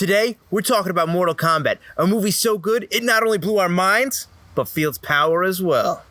Today, we're talking about Mortal Kombat, a movie so good it not only blew our minds, but feels power as well.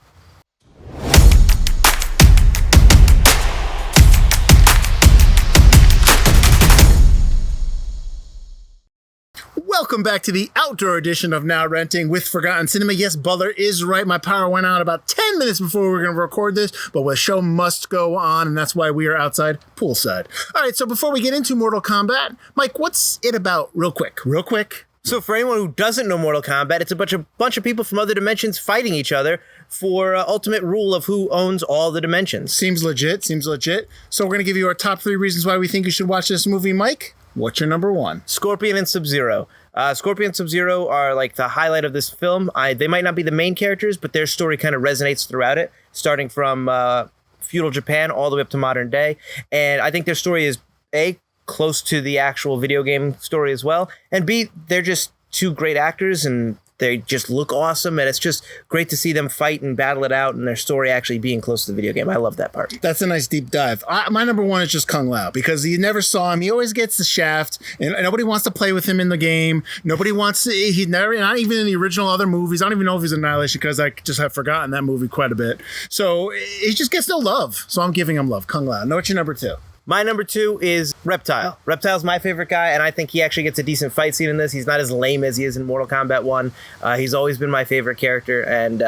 Welcome back to the outdoor edition of Now Renting with Forgotten Cinema. Yes, Butler is right. My power went out about 10 minutes before we were going to record this, but the show must go on, and that's why we are outside poolside. All right, so before we get into Mortal Kombat, Mike, what's it about? Real quick. So for anyone who doesn't know Mortal Kombat, it's a bunch of people from other dimensions fighting each other for ultimate rule of who owns all the dimensions. Seems legit. So we're going to give you our top 3 reasons why we think you should watch this movie. Mike, what's your number 1? Scorpion and SubZero. Scorpion and SubZero are like the highlight of this film. They might not be the main characters, but their story kind of resonates throughout it, starting from feudal Japan all the way up to modern day. And I think their story is, A, close to the actual video game story as well, and B, they're just 2 great actors, and they just look awesome, and it's just great to see them fight and battle it out, and their story actually being close to the video game. I love that part. That's a nice deep dive. My number 1 is just Kung Lao, because you never saw him. He always gets the shaft, and nobody wants to play with him in the game. Nobody wants to. He's never, not even in the original other movies. I don't even know if he's Annihilation, because I just have forgotten that movie quite a bit. So he just gets no love. So I'm giving him love. Kung Lao. Know what's your number 2? My number 2 is Reptile. Reptile's my favorite guy, and I think he actually gets a decent fight scene in this. He's not as lame as he is in Mortal Kombat 1. He's always been my favorite character, and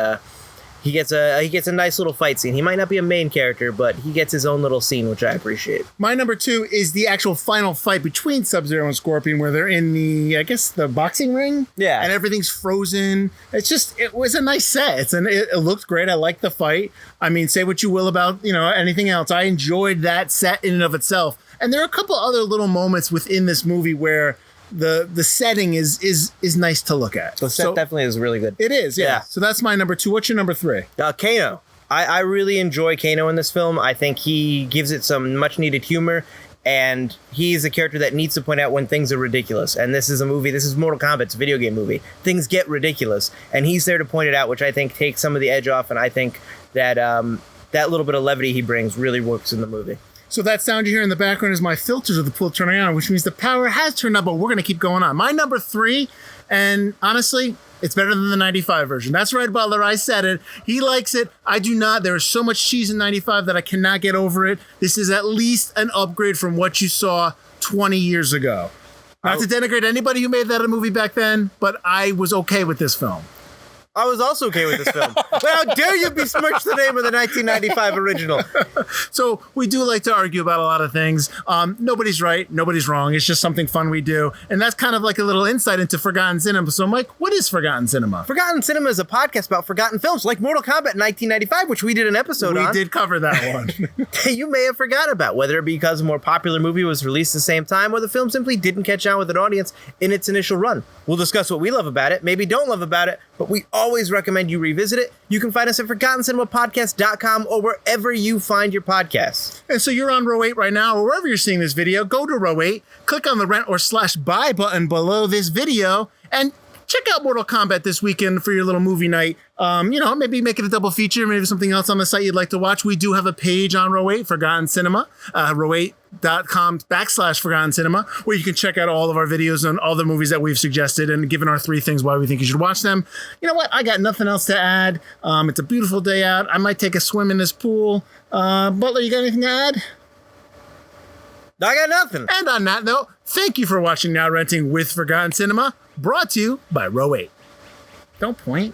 he gets a nice little fight scene. He might not be a main character, but he gets his own little scene, which I appreciate. My number 2 is the actual final fight between SubZero and Scorpion, where they're in the boxing ring. Yeah. And everything's frozen. It was a nice set. It looked great. I liked the fight. I mean, say what you will about, anything else. I enjoyed that set in and of itself. And there are a couple other little moments within this movie where the setting is nice to look at. The set definitely is really good. It is, yeah. So that's my number 2. What's your number 3? Kano. I really enjoy Kano in this film. I think he gives it some much needed humor, and he's a character that needs to point out when things are ridiculous. And this is Mortal Kombat, it's a video game movie. Things get ridiculous, and he's there to point it out, which I think takes some of the edge off, and I think that that little bit of levity he brings really works in the movie. So that sound you hear in the background is my filters of the pool turning on, which means the power has turned up, but we're going to keep going on. My number 3, and honestly, it's better than the 95 version. That's right, Butler. I said it. He likes it. I do not. There is so much cheese in 95 that I cannot get over it. This is at least an upgrade from what you saw 20 years ago. Not to denigrate anybody who made that a movie back then, but I was okay with this film. I was also okay with this film. But how dare you besmirch the name of the 1995 original? So we do like to argue about a lot of things. Nobody's right. Nobody's wrong. It's just something fun we do. And that's kind of like a little insight into Forgotten Cinema. So, Mike, what is Forgotten Cinema? Forgotten Cinema is a podcast about forgotten films like Mortal Kombat 1995, which we did an episode on. We did cover that one. You may have forgotten about, whether it be because a more popular movie was released at the same time or the film simply didn't catch on with an audience in its initial run. We'll discuss what we love about it, maybe don't love about it, but we always recommend you revisit it. You can find us at ForgottenCinemaPodcast.com or wherever you find your podcasts. And so you're on row 8 right now, or wherever you're seeing this video, go to row 8, click on the rent or /buy button below this video, and check out Mortal Kombat this weekend for your little movie night. Maybe make it a double feature, maybe something else on the site you'd like to watch. We do have a page on row 8, Forgotten Cinema, row8.com/Forgotten Cinema, where you can check out all of our videos and all the movies that we've suggested and given our 3 things why we think you should watch them. You know what? I got nothing else to add. It's a beautiful day out. I might take a swim in this pool. Butler, you got anything to add? I got nothing. And on that note, thank you for watching Now Renting with Forgotten Cinema, brought to you by Row 8. Don't point.